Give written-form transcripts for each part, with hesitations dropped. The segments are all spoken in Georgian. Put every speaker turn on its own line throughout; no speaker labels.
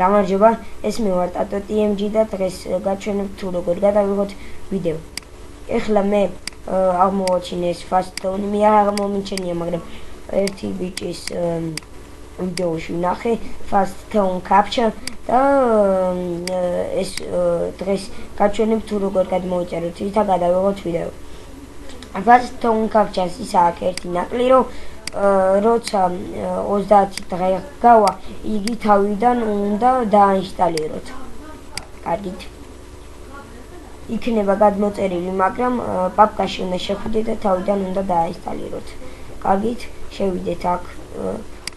გამარჯობა, ეს მე ვარ ტატო TMG და დღეს გაჩვენებთ თუ როგორ გადავიღოთ ვიდეო. ეხლა მე აღმოვაჩინე ეს fast tone, მე არ აღმომიჩენია, მაგრამ ერთი ბიჭის ვიდეოში ვნახე fast tone capture და ეს დღეს გაჩვენებთ თუ როგორ გადმოვიწეროთ და გადავიღოთ ვიდეო. fast tone capture-ს ის აქვს ერთი ნაკლი, რომ როცა 30 დღე გავა, იგი თავიდან უნდა დაინსტალიროთ. კარგით. იქნება გადმოწერილი, მაგრამ პაპკაში უნდა შეხვიდეთ და თავიდან უნდა დაინსტალიროთ. კარგით, შევიდეთ აქ,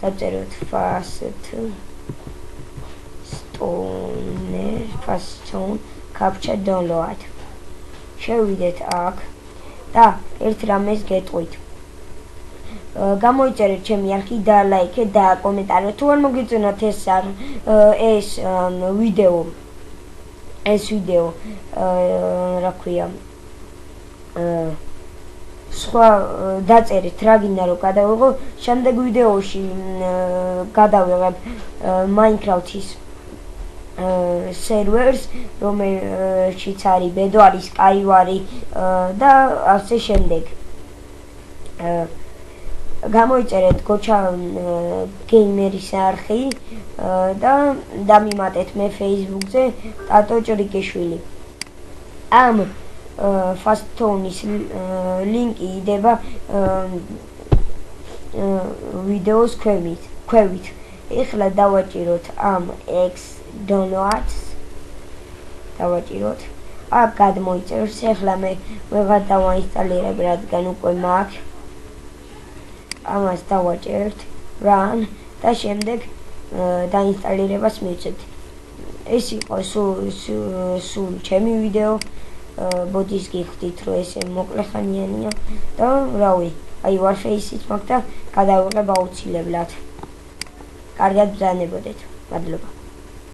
დაწეროთ fast tone capture download. შევიდეთ აქ და ერთ რამეს გეტყვით. გამოიწერეთ ჩემი არხი და ლაიქეთ და კომენტარეთ თუ არ მოგიწონათ ეს ვიდეო რა ქვია სხვა დაწერეთ რა გინდა რომ გადავიღო შემდეგ ვიდეოში გადავიღებ Minecraft-ის servers რომელშიც არის ბედვარი, Skyward და ასე შემდეგ გამოიწერეთ გოჩა გეიმერის არხი და დამიმატეთ მე Facebook-ზე ტატო ჭრიკიშვილი. ამ fast tone-ის ლინკი იდება ვიდეოს ქვევით. ეხლა დავაჭიროთ ამ X downloads. დავაჭიროთ. აქ გადმოიწერს, ეხლა მე ვეღარ დავაინსტალირებ, რადგან უკვე მაქვს. ამას დავაჭერთ run და შემდეგ დაინსტალირებას მივცეთ. ეს იყო სულ ჩემი ვიდეო. ბოდის გიხდით რომ ესე მოკლეხანიანია და რავი, აი Warface-იც მაქვს და გადავიღებ აუცილებლად. კარგად ბრძანებოდეთ. მადლობა.